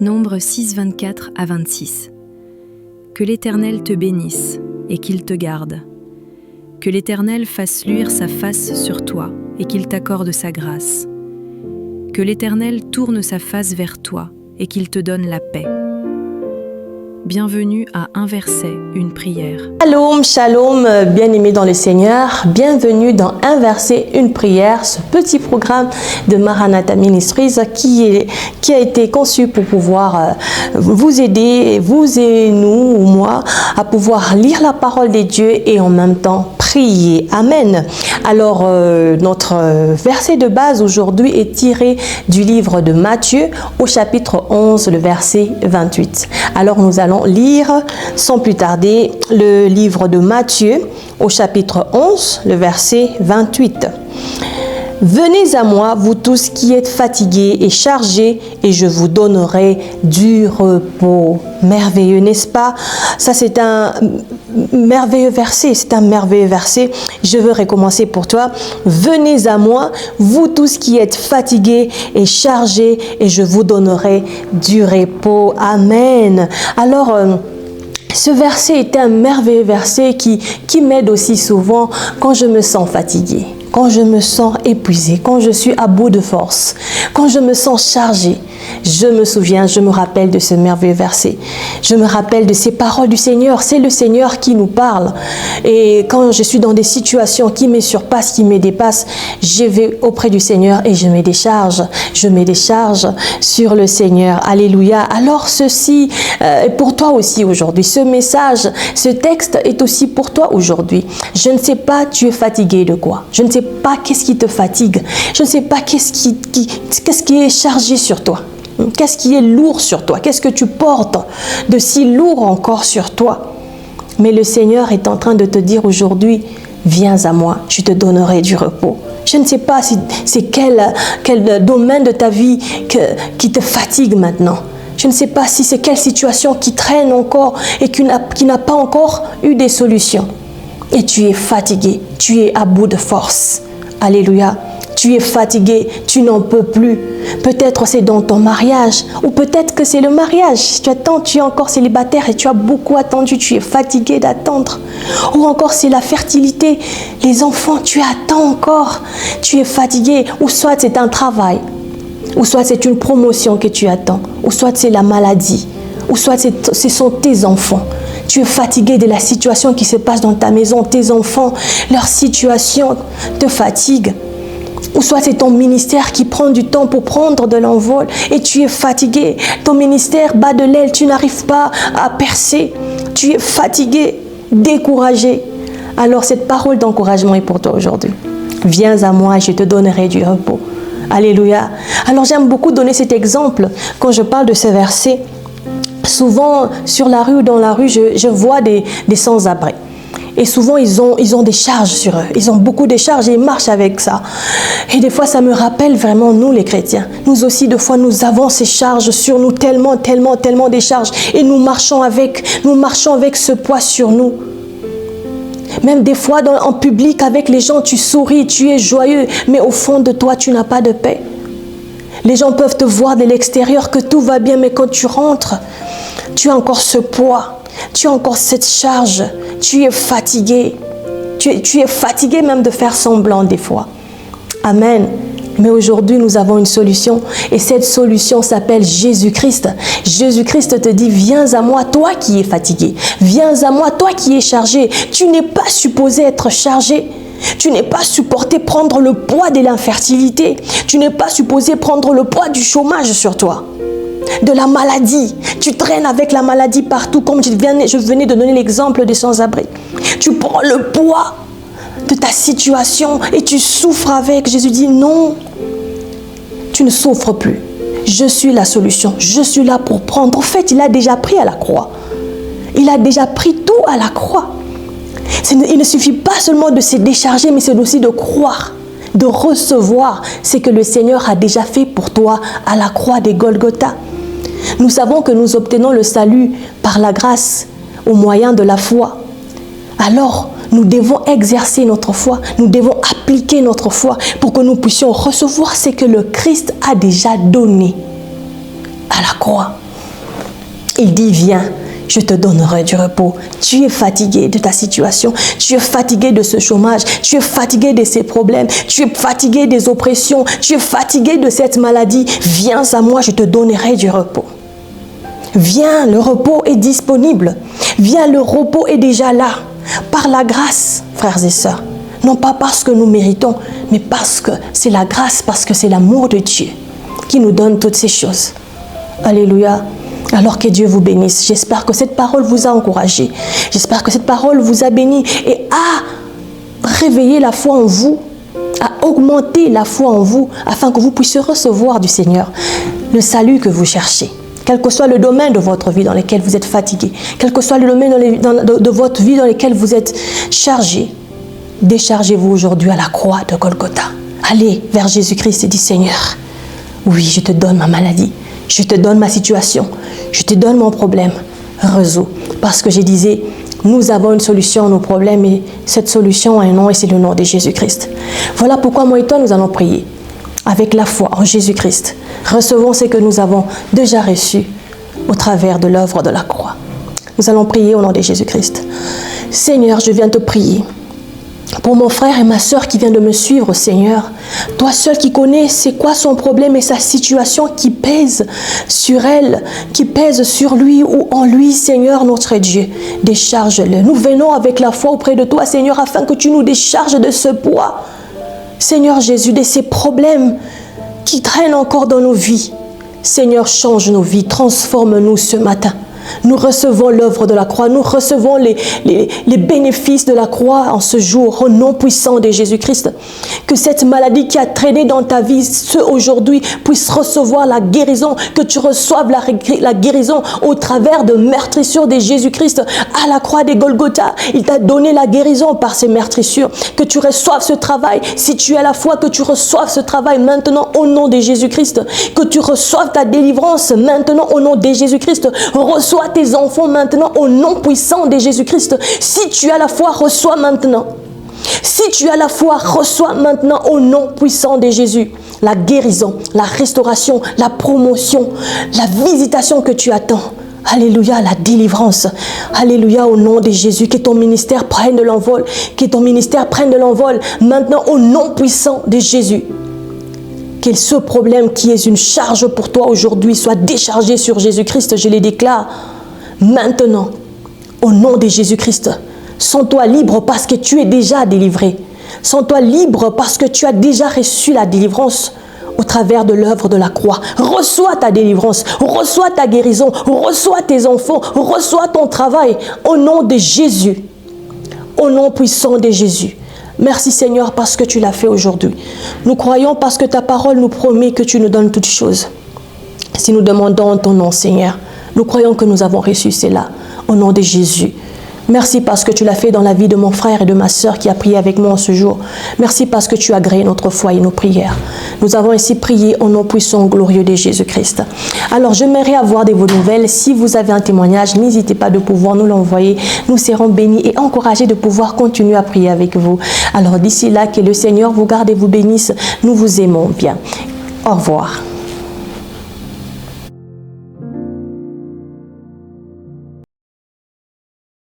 Nombre 6, 24 à 26. Que l'Éternel te bénisse et qu'il te garde. Que l'Éternel fasse luire sa face sur toi et qu'il t'accorde sa grâce. Que l'Éternel tourne sa face vers toi et qu'il te donne la paix. Bienvenue à Un verset, une prière. Shalom, shalom, bien-aimés dans le Seigneur. Bienvenue dans Un verset, une prière, ce petit programme de Maranatha Ministries qui a été conçu pour pouvoir vous aider, vous et nous, ou moi, à pouvoir lire la parole de Dieu et en même temps prier. Amen. Alors, notre verset de base aujourd'hui est tiré du livre de Matthieu au chapitre 11, le verset 28. Alors, nous allons lire sans plus tarder le livre de Matthieu au chapitre 11, le verset 28. Venez à moi, vous tous qui êtes fatigués et chargés, et je vous donnerai du repos. Merveilleux, n'est-ce pas? Ça, c'est un merveilleux verset. C'est un merveilleux verset. Je veux recommencer pour toi. Venez à moi, vous tous qui êtes fatigués et chargés, et je vous donnerai du repos. Amen. Alors, ce verset est un merveilleux verset qui m'aide aussi souvent quand je me sens fatiguée, quand je me sens épuisée, quand je suis à bout de force, quand je me sens chargée. Je me rappelle de ce merveilleux verset. Je me rappelle de ces paroles du Seigneur. C'est le Seigneur qui nous parle. Et quand je suis dans des situations qui me surpassent, qui me dépassent, je vais auprès du Seigneur et je me décharge. Je me décharge sur le Seigneur. Alléluia. Alors ceci est pour toi aussi aujourd'hui. Ce message, ce texte est aussi pour toi aujourd'hui. Je ne sais pas, tu es fatigué de quoi? Je ne sais pas qu'est-ce qui te fatigue. Je ne sais pas qu'est-ce qui est chargé sur toi. Qu'est-ce qui est lourd sur toi? Qu'est-ce que tu portes de si lourd encore sur toi? Mais le Seigneur est en train de te dire aujourd'hui, viens à moi, je te donnerai du repos. Je ne sais pas si c'est quel domaine de ta vie qui te fatigue maintenant. Je ne sais pas si c'est quelle situation qui traîne encore et qui n'a pas encore eu des solutions. Et tu es fatigué, tu es à bout de force. Alléluia. Tu es fatigué, tu n'en peux plus. Peut-être c'est dans ton mariage, ou peut-être que c'est le mariage. Tu attends, tu es encore célibataire et tu as beaucoup attendu, tu es fatigué d'attendre. Ou encore c'est la fertilité, les enfants, tu attends encore, tu es fatigué. Ou soit c'est un travail, ou soit c'est une promotion que tu attends, ou soit c'est la maladie, ou soit ce sont tes enfants. Tu es fatigué de la situation qui se passe dans ta maison, tes enfants, leur situation te fatigue. Ou soit c'est ton ministère qui prend du temps pour prendre de l'envol et tu es fatigué. Ton ministère bat de l'aile, tu n'arrives pas à percer. Tu es fatigué, découragé. Alors cette parole d'encouragement est pour toi aujourd'hui. Viens à moi et je te donnerai du repos. Alléluia. Alors j'aime beaucoup donner cet exemple quand je parle de ce verset. Souvent sur la rue ou dans la rue, je vois des sans-abri. Et souvent, ils ont des charges sur eux. Ils ont beaucoup de charges et ils marchent avec ça. Et des fois, ça me rappelle vraiment nous, les chrétiens. Nous aussi, des fois, nous avons ces charges sur nous, tellement des charges. Et nous marchons avec ce poids sur nous. Même des fois, en public, avec les gens, tu souris, tu es joyeux. Mais au fond de toi, tu n'as pas de paix. Les gens peuvent te voir de l'extérieur que tout va bien, mais quand tu rentres, tu as encore ce poids. Tu as encore cette charge, tu es fatigué. Tu es fatigué même de faire semblant des fois. Amen. Mais aujourd'hui, nous avons une solution et cette solution s'appelle Jésus-Christ. Jésus-Christ te dit, viens à moi, toi qui es fatigué. Viens à moi, toi qui es chargé. Tu n'es pas supposé être chargé. Tu n'es pas supporté prendre le poids de l'infertilité. Tu n'es pas supposé prendre le poids du chômage sur toi. De la maladie. Tu traînes avec la maladie partout, comme je venais de donner l'exemple des sans-abri. Tu prends le poids de ta situation et tu souffres avec. Jésus dit non, tu ne souffres plus. Je suis la solution. Je suis là pour prendre. En fait, il a déjà pris à la croix. Il a déjà pris tout à la croix. Il ne suffit pas seulement de se décharger, mais c'est aussi de croire, de recevoir ce que le Seigneur a déjà fait pour toi à la croix des Golgotha. Nous savons que nous obtenons le salut par la grâce au moyen de la foi. Alors, nous devons exercer notre foi, nous devons appliquer notre foi pour que nous puissions recevoir ce que le Christ a déjà donné à la croix. Il dit, viens, je te donnerai du repos. Tu es fatigué de ta situation, tu es fatigué de ce chômage, tu es fatigué de ces problèmes, tu es fatigué des oppressions, tu es fatigué de cette maladie. Viens à moi, je te donnerai du repos. Viens, le repos est disponible. Viens, le repos est déjà là. Par la grâce, frères et sœurs. Non pas parce que nous méritons, mais parce que c'est la grâce, parce que c'est l'amour de Dieu qui nous donne toutes ces choses. Alléluia. Alors que Dieu vous bénisse. J'espère que cette parole vous a encouragé. J'espère que cette parole vous a béni et a réveillé la foi en vous, a augmenté la foi en vous, afin que vous puissiez recevoir du Seigneur le salut que vous cherchez. Quel que soit le domaine de votre vie dans lequel vous êtes fatigué, quel que soit le domaine de votre vie dans lequel vous êtes chargé, déchargez-vous aujourd'hui à la croix de Golgotha. Allez vers Jésus-Christ et dis, Seigneur, oui, je te donne ma maladie, je te donne ma situation, je te donne mon problème, résous. Parce que je disais, nous avons une solution à nos problèmes et cette solution a un nom et c'est le nom de Jésus-Christ. Voilà pourquoi moi et toi nous allons prier avec la foi en Jésus-Christ. Recevons ce que nous avons déjà reçu au travers de l'œuvre de la croix. Nous allons prier au nom de Jésus-Christ. Seigneur, je viens te prier pour mon frère et ma sœur qui vient de me suivre, Seigneur. Toi seul qui connais c'est quoi son problème et sa situation qui pèse sur elle, qui pèse sur lui ou en lui, Seigneur notre Dieu. Décharge-le. Nous venons avec la foi auprès de toi, Seigneur, afin que tu nous décharges de ce poids. Seigneur Jésus, de ces problèmes qui traînent encore dans nos vies. Seigneur, change nos vies, transforme-nous ce matin. Nous recevons l'œuvre de la croix, nous recevons les bénéfices de la croix en ce jour, au nom puissant de Jésus-Christ. Que cette maladie qui a traîné dans ta vie, ce aujourd'hui, puisse recevoir la guérison, que tu reçoives la guérison au travers de meurtrissures de Jésus-Christ à la croix des Golgotha. Il t'a donné la guérison par ces meurtrissures, que tu reçoives ce travail. Si tu as la foi, que tu reçoives ce travail maintenant au nom de Jésus-Christ, que tu reçoives ta délivrance maintenant au nom de Jésus-Christ. Reçois tes enfants maintenant au nom puissant de Jésus-Christ. Si tu as la foi, reçois maintenant. Si tu as la foi, reçois maintenant au nom puissant de Jésus la guérison, la restauration, la promotion, la visitation que tu attends. Alléluia, la délivrance. Alléluia, au nom de Jésus, que ton ministère prenne de l'envol, que ton ministère prenne de l'envol maintenant au nom puissant de Jésus. Que ce problème qui est une charge pour toi aujourd'hui soit déchargé sur Jésus-Christ, je le déclare maintenant, au nom de Jésus-Christ. Sens-toi libre parce que tu es déjà délivré. Sens-toi libre parce que tu as déjà reçu la délivrance au travers de l'œuvre de la croix. Reçois ta délivrance, reçois ta guérison, reçois tes enfants, reçois ton travail au nom de Jésus, au nom puissant de Jésus. Merci Seigneur parce que tu l'as fait aujourd'hui. Nous croyons parce que ta parole nous promet que tu nous donnes toutes choses. Si nous demandons en ton nom Seigneur, nous croyons que nous avons reçu cela au nom de Jésus. Merci parce que tu l'as fait dans la vie de mon frère et de ma sœur qui a prié avec moi en ce jour. Merci parce que tu as agréé notre foi et nos prières. Nous avons ainsi prié au nom puissant glorieux de Jésus-Christ. Alors j'aimerais avoir de vos nouvelles. Si vous avez un témoignage, n'hésitez pas de pouvoir nous l'envoyer. Nous serons bénis et encouragés de pouvoir continuer à prier avec vous. Alors d'ici là, que le Seigneur vous garde et vous bénisse. Nous vous aimons bien. Au revoir.